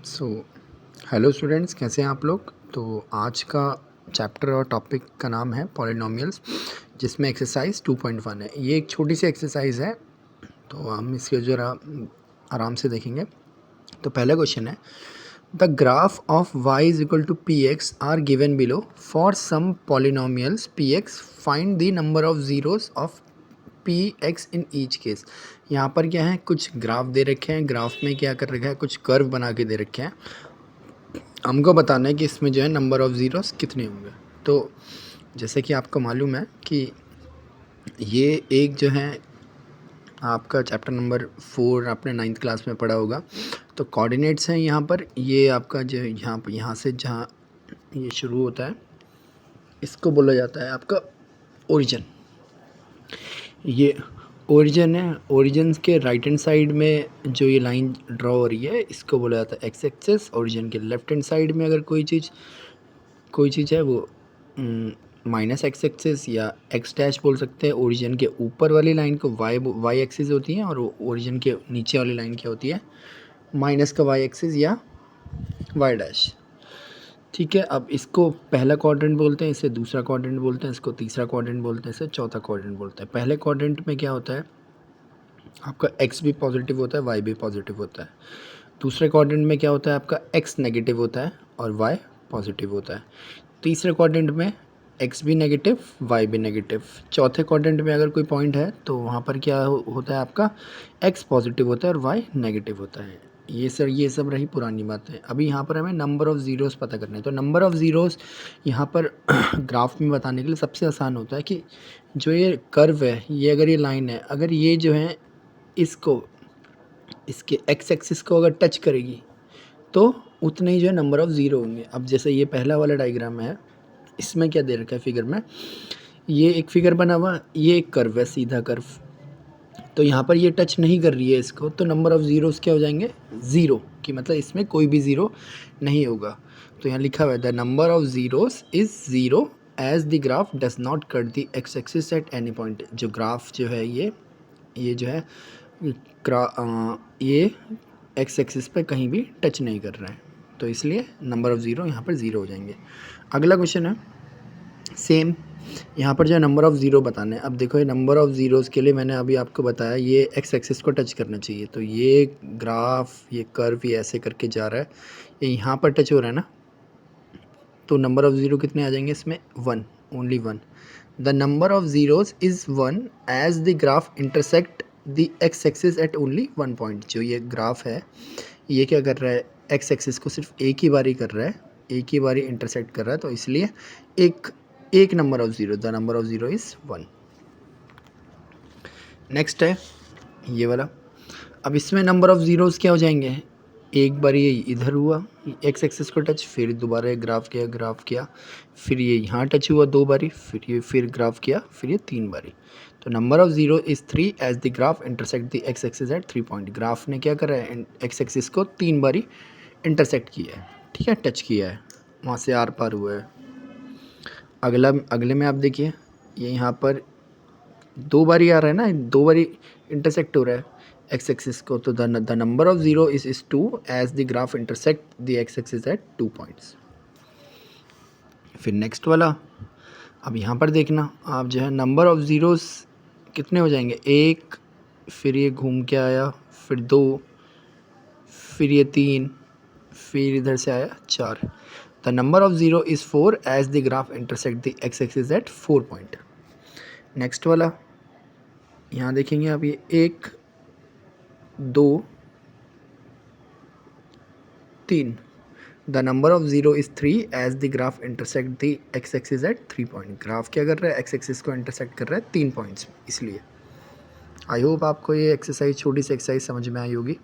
So hello students, कैसे हैं आप लोग। तो आज का चैप्टर और टॉपिक का नाम है पॉलिनोमियल्स, जिसमें एक्सरसाइज 2.1 है। ये एक छोटी सी एक्सरसाइज है, तो हम इसके ज़रा आराम से देखेंगे। तो पहला क्वेश्चन है, the graph of y is equal to p x are given below for some polynomials p x, find the number of zeros of p x in each case. यहाँ पर क्या है, कुछ ग्राफ दे रखे हैं। ग्राफ में क्या कर रखा है, कुछ कर्व बना के दे रखे हैं। हमको बताना है कि इसमें जो है नंबर ऑफ़ ज़ीरोस कितने होंगे। तो जैसे कि आपको मालूम है कि ये एक जो है आपका चैप्टर नंबर 4 आपने 9th क्लास में पढ़ा होगा। तो कोऑर्डिनेट्स हैं यहाँ पर, ये आपका जो यहाँ से जहाँ ये शुरू होता है, इसको बोला जाता है आपका ओरिजिन। ये ओरिजिन है। ओरिजिन के राइट हैंड साइड में जो ये लाइन ड्रॉ हो रही है, इसको बोला जाता है एक्स एक्सेस। ओरिजिन के लेफ्ट हैंड साइड में अगर कोई चीज़ है वो माइनस एक्स एक्सिस या एक्स डैश बोल सकते हैं। ओरिजिन के ऊपर वाली लाइन को वाई एक्सिस होती है, और ओरिजिन के नीचे वाली लाइन क्या होती है, माइनस का वाई एक्सिस या वाई डैश। ठीक है, अब इसको पहला क्वाड्रेंट बोलते हैं, इसे दूसरा क्वाड्रेंट बोलते हैं, इसको तीसरा क्वाड्रेंट बोलते हैं, इसे चौथा क्वाड्रेंट बोलते हैं। पहले क्वाड्रेंट में क्या होता है, आपका एक्स भी पॉजिटिव होता है, वाई भी पॉजिटिव होता है। दूसरे क्वाड्रेंट में क्या होता है, आपका एक्स नेगेटिव होता है और वाई पॉजिटिव होता है। तीसरे क्वाड्रेंट में एक्स भी नेगेटिव, वाई भी नेगेटिव। चौथे क्वाड्रेंट में अगर कोई पॉइंट है तो वहाँ पर क्या होता है, आपका एक्स पॉजिटिव होता है और वाई नेगेटिव होता है। ये सब रही पुरानी बातें। अभी यहाँ पर हमें नंबर ऑफ़ ज़ीरोस पता करने हैं। तो नंबर ऑफ़ ज़ीरोस यहाँ पर ग्राफ में बताने के लिए सबसे आसान होता है कि जो ये कर्व है, ये अगर ये लाइन है, अगर ये जो है इसके एक्स एक्सिस को अगर टच करेगी तो उतने ही जो है नंबर ऑफ़ ज़ीरो होंगे। अब जैसे ये पहला वाला डायग्राम है, इसमें क्या दे रखा है फिगर में, ये एक फिगर बना हुआ, ये एक कर्व है, सीधा कर्व। तो यहाँ पर ये टच नहीं कर रही है इसको, तो नंबर ऑफ़ ज़ीरोस क्या हो जाएंगे, ज़ीरो, कि मतलब इसमें कोई भी ज़ीरो नहीं होगा। तो यहाँ लिखा हुआ है the number of zeros is zero as the graph does not cut the x axis at any point. जो ग्राफ जो है ये जो है ये एक्स एक्सिस पे कहीं भी टच नहीं कर रहा है, तो इसलिए नंबर ऑफ़ ज़ीरो यहाँ पर ज़ीरो हो जाएंगे। अगला क्वेश्चन है सेम, यहाँ पर जो है नंबर ऑफ़ ज़ीरो बताना है। अब देखो, ये नंबर ऑफ़ ज़ीरोज़ के लिए मैंने अभी आपको बताया ये एक्स एक्सिस को टच करना चाहिए। तो ये ग्राफ, ये कर्व, ये ऐसे करके जा रहा है, ये यहाँ पर टच हो रहा है ना, तो नंबर ऑफ़ ज़ीरो कितने आ जाएंगे इसमें, 1, only 1। The number of zeros is 1 as the graph intersect the x axis at only 1 point. जो ये ग्राफ है, ये क्या कर रहा है, एक्स एक्सिस को सिर्फ एक ही बारी कर रहा है, एक ही बारी इंटरसेक्ट कर रहा है, तो इसलिए एक number of zero, the number of zero is 1। Next है ये वाला। अब इसमें नंबर ऑफ़ ज़ीरोज़ क्या हो जाएंगे, एक बार ये इधर हुआ एक्स एक्सिस को टच, फिर दोबारा ये ग्राफ किया, फिर ये यहाँ टच हुआ 2 बारी, फिर ग्राफ किया, फिर ये 3 बारी। तो number of zero is 3 as the graph intersect the x axis at 3 point. Graph ने क्या करा है, एक्स एक्सिस को 3 बारी इंटरसेक्ट किया है, ठीक है, टच किया है, वहाँ से आर पार हुआ है। अगले में आप देखिए, ये यहाँ पर 2 बारी आ रहा है ना, 2 बारी इंटरसेक्ट हो रहा है एक्स एक्सिस को। तो the number of zero is 2 as the graph intersect the x axis at 2 points. फिर नेक्स्ट वाला, अब यहाँ पर देखना आप, जो है नंबर ऑफ़ ज़ीरोस कितने हो जाएंगे, 1, फिर ये घूम के आया, फिर 2, फिर ये 3, फिर इधर से आया 4। The number of zero is 4 as the graph intersect the x axis at 4 point. Next वाला, यहाँ देखेंगे आप, ये 1, 2, 3। The number of zero is 3 as the graph intersect the x axis at 3 point. Graph क्या कर रहा है, एक्स एक्सिस को इंटरसेक्ट कर रहा है 3 पॉइंट्स, इसलिए। आई होप आपको ये एक्सरसाइज, छोटी सी एक्सरसाइज समझ में आई होगी।